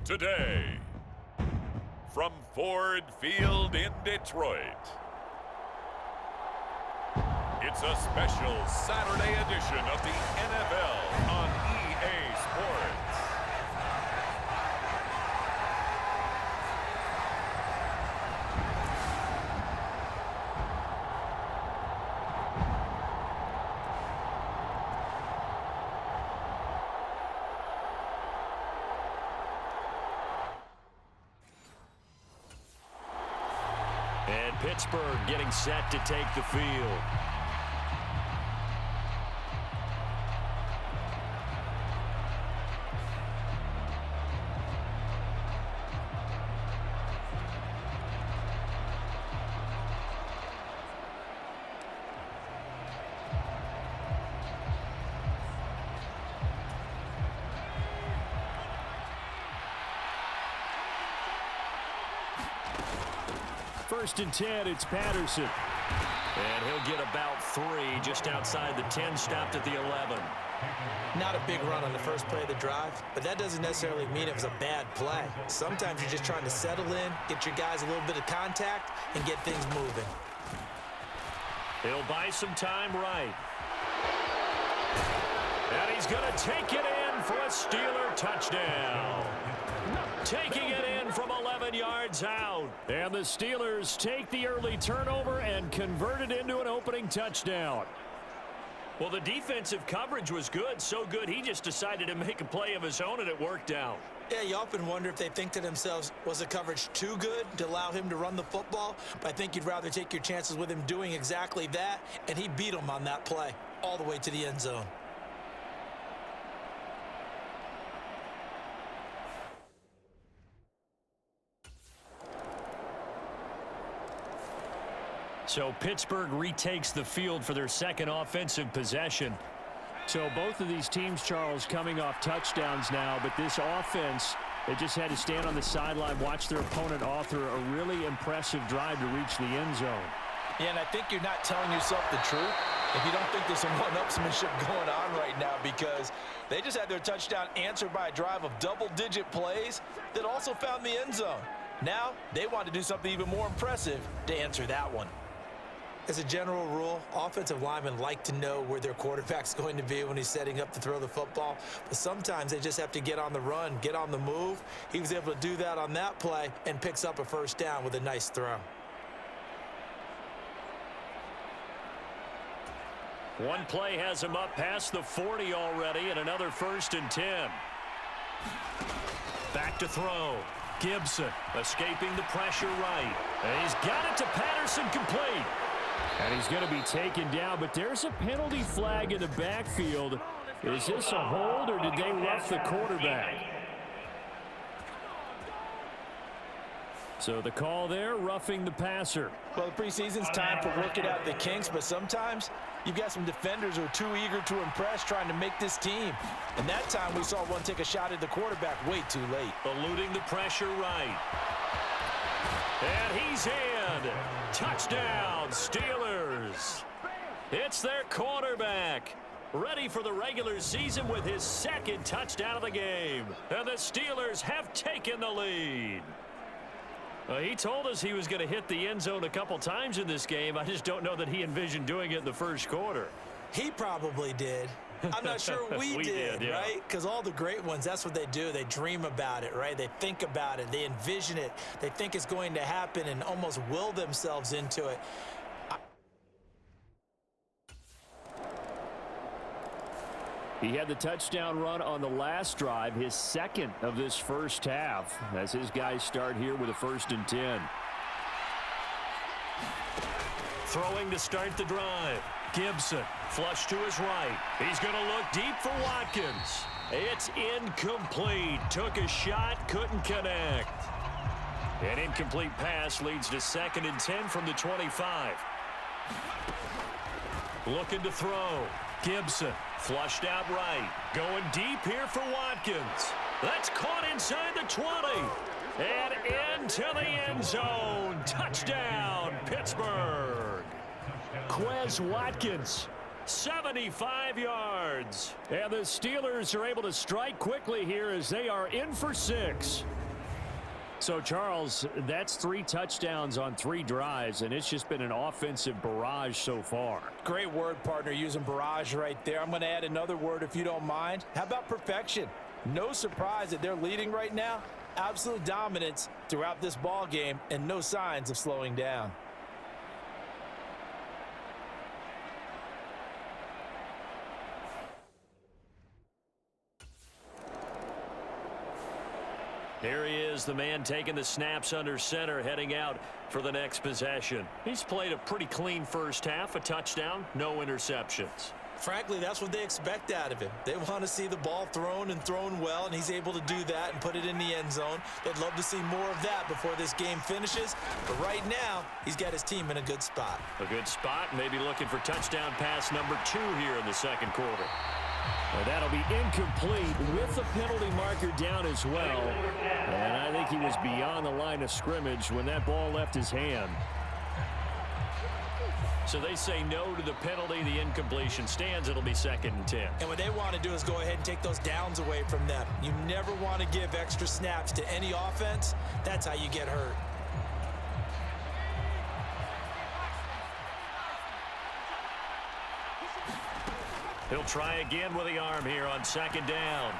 Today, from Ford Field in Detroit, it's a special Saturday edition of the NFL on EA Sports. And Pittsburgh getting set to take the field. First and 10, it's Patterson. And he'll get about 3 just outside the 10, stopped at the 11. Not a big run on the first play of the drive, but that doesn't necessarily mean it was a bad play. Sometimes you're just trying to settle in, get your guys a little bit of contact, and get things moving. He'll buy some time right. And he's going to take it in for a Steeler touchdown. Taking it in from 11 yards out. And the Steelers take the early turnover and convert it into an opening touchdown. Well, the defensive coverage was good, so good he just decided to make a play of his own, and it worked out. Yeah, you often wonder if they think to themselves, was the coverage too good to allow him to run the football? But I think you'd rather take your chances with him doing exactly that, and he beat him on that play all the way to the end zone. So Pittsburgh retakes the field for their second offensive possession. So both of these teams, Charles, coming off touchdowns now, but this offense, they just had to stand on the sideline, watch their opponent author a really impressive drive to reach the end zone. Yeah, and I think you're not telling yourself the truth if you don't think there's some one-upsmanship going on right now, because they just had their touchdown answered by a drive of double-digit plays that also found the end zone. Now they want to do something even more impressive to answer that one. As a general rule, offensive linemen like to know where their quarterback's going to be when he's setting up to throw the football. But sometimes they just have to get on the run, get on the move. He was able to do that on that play and picks up a first down with a nice throw. One play has him up past the 40 already, and another 1st and 10. Back to throw. Gibson escaping the pressure right. And he's got it to Patterson, complete. And he's going to be taken down, but there's a penalty flag in the backfield. Is this a hold, or did they rough the quarterback? So the call there, roughing the passer. Well, the preseason's time for working out the kinks, but sometimes you've got some defenders who are too eager to impress, trying to make this team. And that time we saw one take a shot at the quarterback way too late. Eluding the pressure right. And he's in. Touchdown, Steelers. It's their quarterback, ready for the regular season with his second touchdown of the game. And the Steelers have taken the lead. He told us he was going to hit the end zone a couple times in this game. I just don't know that he envisioned doing it in the first quarter. He probably did. I'm not sure we did, yeah. Right? Because all the great ones, that's what they do. They dream about it, right? They think about it. They envision it. They think it's going to happen and almost will themselves into it. He had the touchdown run on the last drive, his second of this first half, as his guys start here with a 1st and 10. Throwing to start the drive. Gibson, flush to his right. He's going to look deep for Watkins. It's incomplete. Took a shot, couldn't connect. An incomplete pass leads to 2nd and 10 from the 25. Looking to throw. Gibson, flushed out right. Going deep here for Watkins. That's caught inside the 20. And into the end zone. Touchdown, Pittsburgh. Quez Watkins 75 yards. And the Steelers are able to strike quickly here as they are in for 6. So, Charles, that's 3 touchdowns on 3 drives, and it's just been an offensive barrage so far. Great word, partner, using barrage right there. I'm going to add another word if you don't mind. How about perfection? No surprise that they're leading right now. Absolute dominance throughout this ball game and no signs of slowing down. Here he is, the man taking the snaps under center, heading out for the next possession. He's played a pretty clean first half, a touchdown, no interceptions. Frankly, that's what they expect out of him. They want to see the ball thrown and thrown well, and he's able to do that and put it in the end zone. They'd love to see more of that before this game finishes. But right now, he's got his team in a good spot. A good spot, maybe looking for touchdown pass number 2 here in the second quarter. And that'll be incomplete with the penalty marker down as well. And I think he was beyond the line of scrimmage when that ball left his hand. So they say no to the penalty. The incompletion stands. It'll be 2nd and 10. And what they want to do is go ahead and take those downs away from them. You never want to give extra snaps to any offense. That's how you get hurt. He'll try again with the arm here on 2nd down.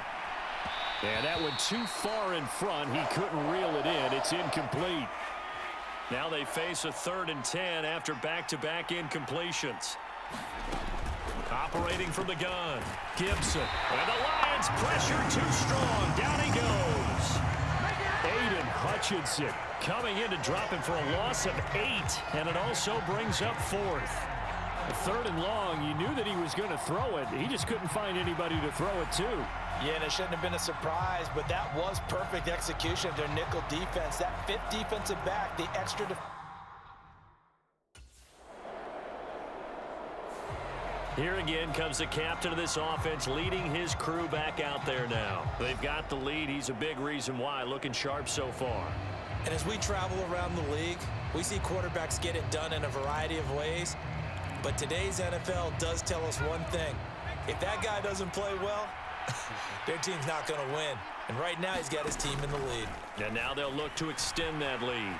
And that went too far in front. He couldn't reel it in. It's incomplete. Now they face a 3rd and 10 after back-to-back incompletions. Operating from the gun, Gibson. And the Lions pressure too strong. Down he goes. Aiden Hutchinson coming in to drop him for a loss of 8. And it also brings up 4th. 3rd and long, you knew that he was going to throw it. He just couldn't find anybody to throw it to. Yeah, and it shouldn't have been a surprise, but that was perfect execution of their nickel defense. That 5th defensive back, the extra Here again comes the captain of this offense, leading his crew back out there now. They've got the lead. He's a big reason why, looking sharp so far. And as we travel around the league, we see quarterbacks get it done in a variety of ways. But today's NFL does tell us one thing. If that guy doesn't play well, their team's not going to win. And right now, he's got his team in the lead. And now they'll look to extend that lead.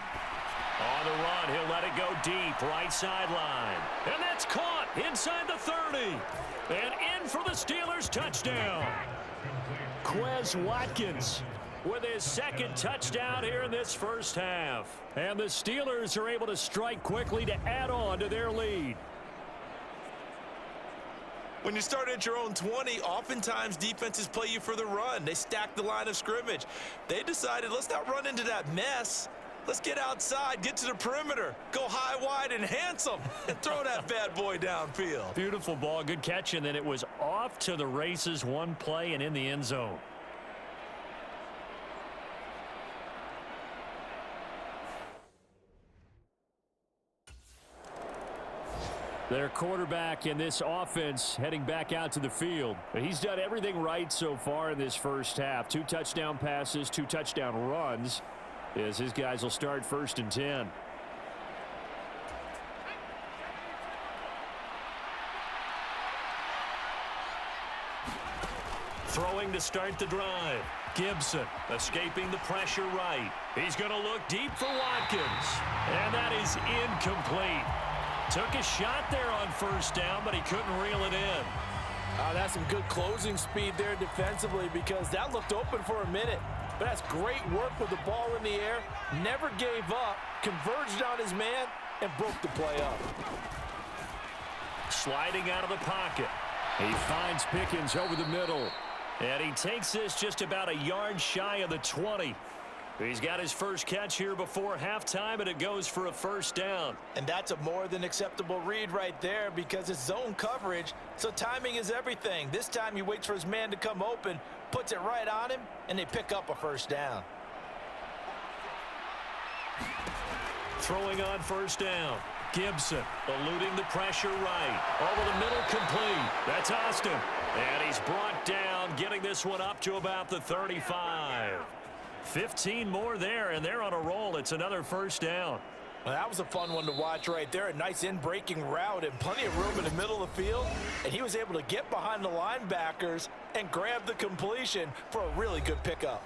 On the run, he'll let it go deep, right sideline. And that's caught inside the 30. And in for the Steelers touchdown. Quez Watkins with his 2nd touchdown here in this first half. And the Steelers are able to strike quickly to add on to their lead. When you start at your own 20, oftentimes defenses play you for the run. They stack the line of scrimmage. They decided, let's not run into that mess. Let's get outside, get to the perimeter, go high, wide, and handsome, and throw that bad boy downfield. Beautiful ball, good catch, and then it was off to the races, one play and in the end zone. Their quarterback in this offense heading back out to the field. He's done everything right so far in this first half. 2 touchdown passes, 2 touchdown runs, as his guys will start 1st and 10. Throwing to start the drive. Gibson escaping the pressure right. He's going to look deep for Watkins. And that is incomplete. Took a shot there on 1st down, but he couldn't reel it in. That's some good closing speed there defensively because that looked open for a minute. But that's great work with the ball in the air. Never gave up, converged on his man, and broke the play up. Sliding out of the pocket. He finds Pickens over the middle. And he takes this just about a yard shy of the 20. He's got his first catch here before halftime, and it goes for a 1st down. And that's a more than acceptable read right there because it's zone coverage, so timing is everything. This time he waits for his man to come open, puts it right on him, and they pick up a 1st down. Throwing on 1st down. Gibson eluding the pressure right. Over the middle, complete. That's Austin. And he's brought down, getting this one up to about the 35. 15 more there, and they're on a roll. It's another 1st down. Well, that was a fun one to watch right there. A nice in-breaking route and plenty of room in the middle of the field. And he was able to get behind the linebackers and grab the completion for a really good pickup.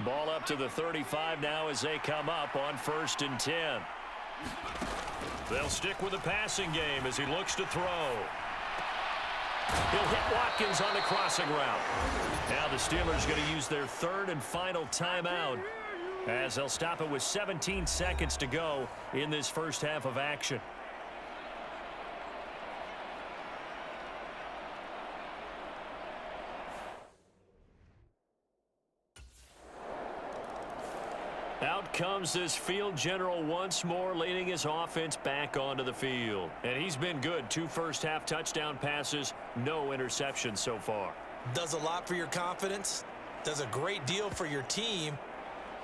Ball up to the 35 now as they come up on 1st and 10. They'll stick with the passing game as he looks to throw. He'll hit Watkins on the crossing route. Now the Steelers going to use their 3rd and final timeout as they'll stop it with 17 seconds to go in this first half of action. Out comes this field general once more, leading his offense back onto the field. And he's been good. 2 first-half touchdown passes, no interceptions so far. Does a lot for your confidence, does a great deal for your team,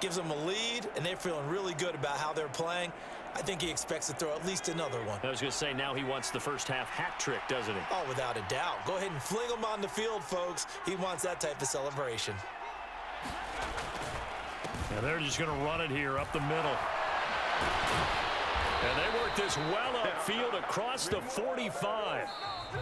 gives them a lead, and they're feeling really good about how they're playing. I think he expects to throw at least another one. I was going to say, now he wants the first-half hat trick, doesn't he? Oh, without a doubt. Go ahead and fling him on the field, folks. He wants that type of celebration. And they're just going to run it here up the middle. And they work this well upfield across the 45.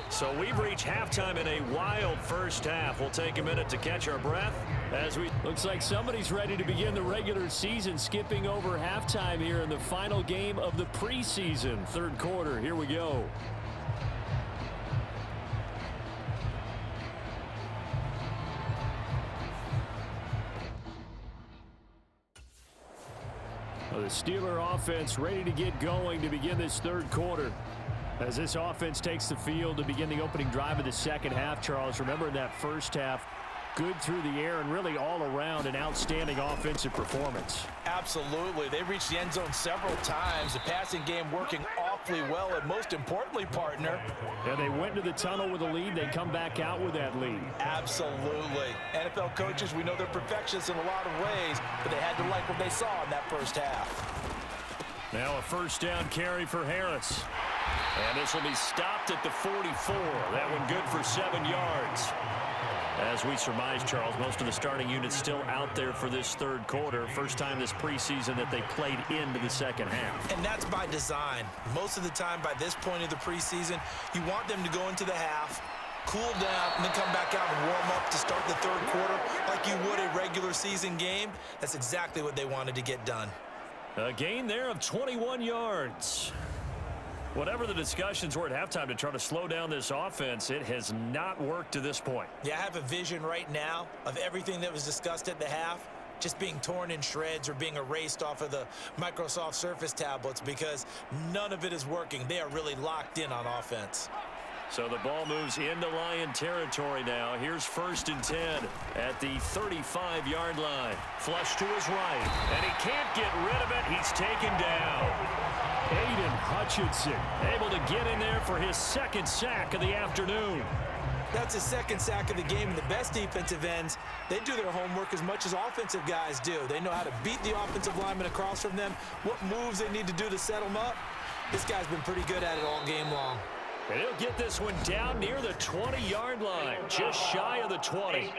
So we've reached halftime in a wild first half. We'll take a minute to catch our breath as we... Looks like somebody's ready to begin the regular season, skipping over halftime here in the final game of the preseason. 3rd quarter. Here we go. The Steeler offense ready to get going to begin this 3rd quarter. As this offense takes the field to begin the opening drive of the second half, Charles, remember in that first half, good through the air and really all around an outstanding offensive performance. Absolutely. They reached the end zone several times. The passing game working awfully well, and most importantly, partner. Yeah, they went to the tunnel with a lead. They come back out with that lead. Absolutely. NFL coaches, we know they're perfectionists in a lot of ways, but they had to like what they saw in that first half. Now a first down carry for Harris. And this will be stopped at the 44. That one good for 7 yards. As we surmise, Charles, most of the starting units still out there for this 3rd quarter. First time this preseason that they played into the second half. And that's by design. Most of the time by this point of the preseason, you want them to go into the half, cool down, and then come back out and warm up to start the 3rd quarter like you would a regular season game. That's exactly what they wanted to get done. A gain there of 21 yards. Whatever the discussions were at halftime to try to slow down this offense, it has not worked to this point. Yeah, I have a vision right now of everything that was discussed at the half just being torn in shreds or being erased off of the Microsoft Surface tablets because none of it is working. They are really locked in on offense. So the ball moves into Lion territory now. Here's 1st and 10 at the 35-yard line. Flush to his right, and he can't get rid of it. He's taken down. Aiden Hutchinson able to get in there for his 2nd sack of the afternoon. That's his 2nd sack of the game. And the best defensive ends, they do their homework as much as offensive guys do. They know how to beat the offensive lineman across from them, what moves they need to do to set them up. This guy's been pretty good at it all game long. And he'll get this one down near the 20-yard line, just shy of the 20.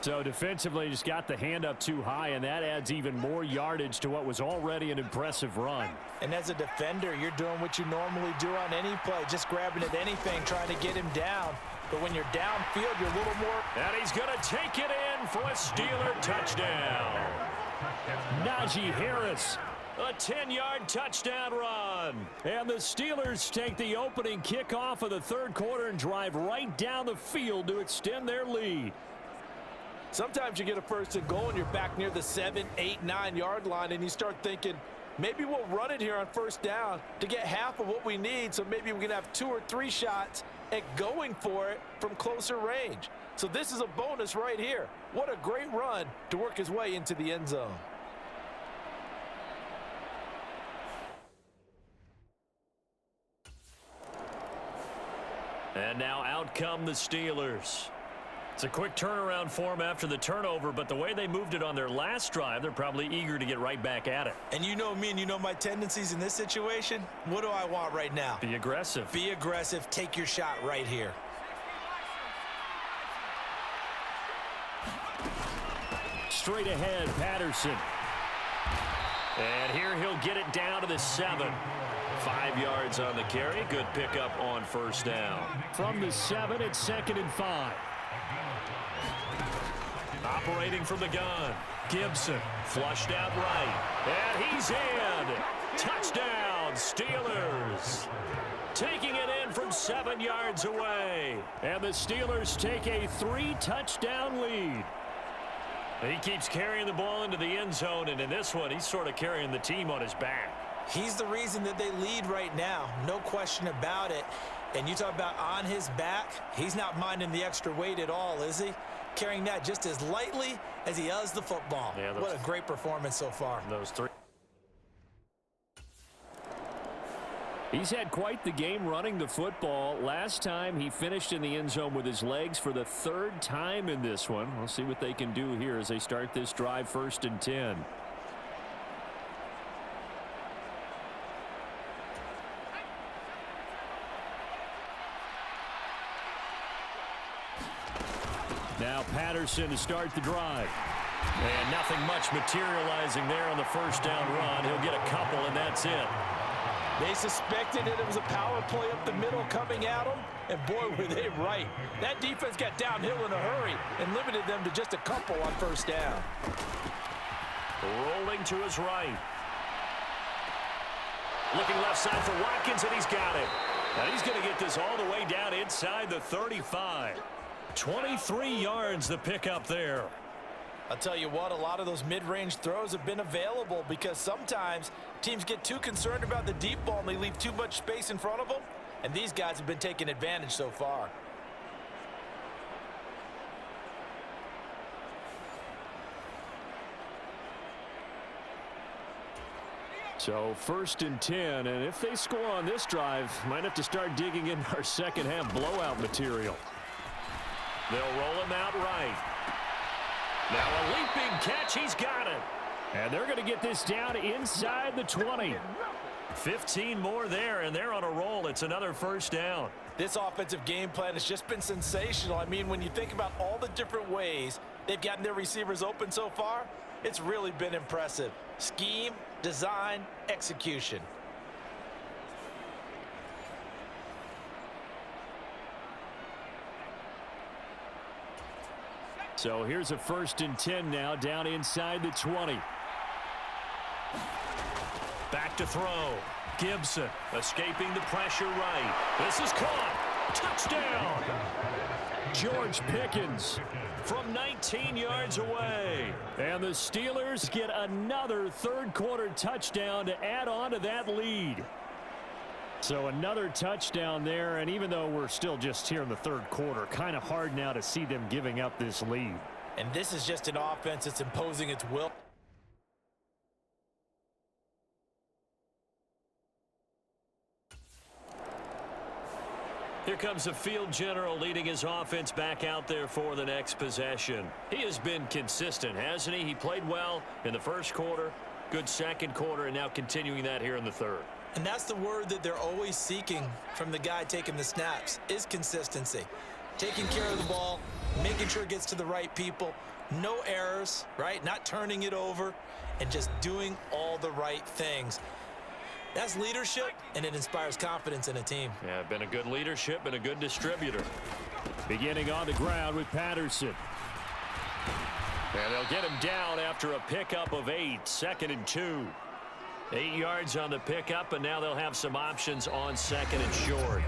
So defensively just got the hand up too high, and that adds even more yardage to what was already an impressive run. And as a defender, you're doing what you normally do on any play, just grabbing at anything, trying to get him down. But when you're downfield, you're a little more... And he's going to take it in for a Steeler touchdown. Najee Harris, a 10-yard touchdown run. And the Steelers take the opening kickoff of the 3rd quarter and drive right down the field to extend their lead. Sometimes you get a 1st and goal and you're back near the 7, 8, 9-yard line, and you start thinking, maybe we'll run it here on 1st down to get half of what we need, so maybe we can have 2 or 3 shots at going for it from closer range. So this is a bonus right here. What a great run to work his way into the end zone. And now out come the Steelers. It's a quick turnaround for them after the turnover, but the way they moved it on their last drive, they're probably eager to get right back at it. And you know me and you know my tendencies in this situation. What do I want right now? Be aggressive. Be aggressive. Take your shot right here. Straight ahead, Patterson. And here he'll get it down to the 7. 5 yards on the carry. Good pickup on first down. From the 7, it's 2nd and 5. Operating from the gun. Gibson flushed out right. And he's in. Touchdown, Steelers. Taking it in from 7 yards away. And the Steelers take a 3-touchdown lead. He keeps carrying the ball into the end zone, and in this one, he's sort of carrying the team on his back. He's the reason that they lead right now. No question about it. And you talk about on his back, he's not minding the extra weight at all, is he? Carrying that just as lightly as he does the football. Yeah, what a great performance so far. Those 3. He's had quite the game running the football. Last time he finished in the end zone with his legs for the 3rd time in this one. We'll see what they can do here as they start this drive 1st and 10. Now Patterson to start the drive. And nothing much materializing there on the first down run. He'll get a couple, and that's it. They suspected it was a power play up the middle coming at them, and boy, were they right. That defense got downhill in a hurry and limited them to just a couple on first down. Rolling to his right. Looking left side for Watkins, and he's got it. And he's going to get this all the way down inside the 35. 23 yards the pickup there. I'll tell you what, a lot of those mid-range throws have been available because sometimes teams get too concerned about the deep ball and they leave too much space in front of them, and these guys have been taking advantage so far. So 1st and 10, and if they score on this drive, might have to start digging in our second half blowout material. They'll roll him out right. Now a leaping catch, he's got it. And they're going to get this down inside the 20. 15 more there, and they're on a roll. It's another first down. This offensive game plan has just been sensational. I mean, when you think about all the different ways they've gotten their receivers open so far, it's really been impressive. Scheme, design, execution. So here's a 1st and 10 now, down inside the 20. Back to throw. Gibson escaping the pressure right. This is caught. Touchdown. George Pickens from 19 yards away. And the Steelers get another 3rd quarter touchdown to add on to that lead. So another touchdown there, and even though we're still just here in the 3rd quarter, kind of hard now to see them giving up this lead. And this is just an offense that's imposing its will. Here comes the field general leading his offense back out there for the next possession. He has been consistent, hasn't he? He played well in the 1st quarter, good 2nd quarter, and now continuing that here in the 3rd. And that's the word that they're always seeking from the guy taking the snaps, is consistency. Taking care of the ball, making sure it gets to the right people, no errors, right? Not turning it over, and just doing all the right things. That's leadership, and it inspires confidence in a team. Yeah, been a good leadership and a good distributor. Beginning on the ground with Patterson. And they'll get him down after a pickup of 8, 2nd and 2. 8 yards on the pickup, and now they'll have some options on 2nd and short.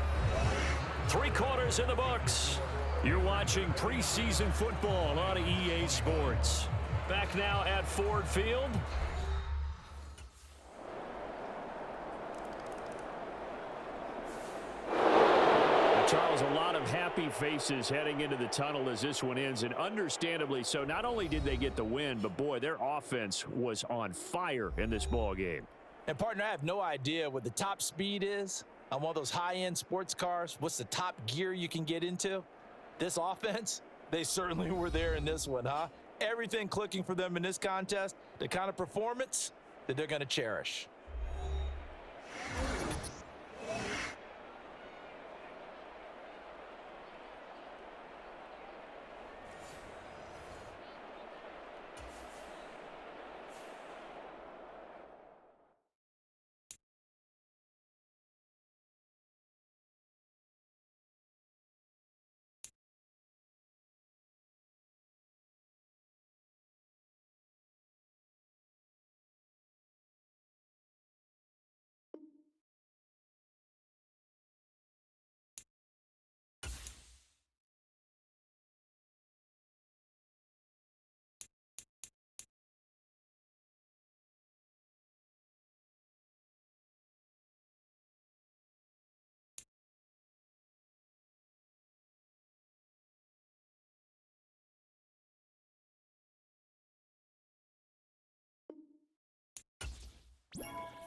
3 quarters in the books. You're watching preseason football on EA Sports. Back now at Ford Field. Charles, a lot of happy faces heading into the tunnel as this one ends, and understandably so. Not only did they get the win, but boy, their offense was on fire in this ball game. And partner, I have no idea what the top speed is on one of those high-end sports cars. What's the top gear you can get into? This offense, they certainly were there in this one, huh? Everything clicking for them in this contest, the kind of performance that they're going to cherish. it.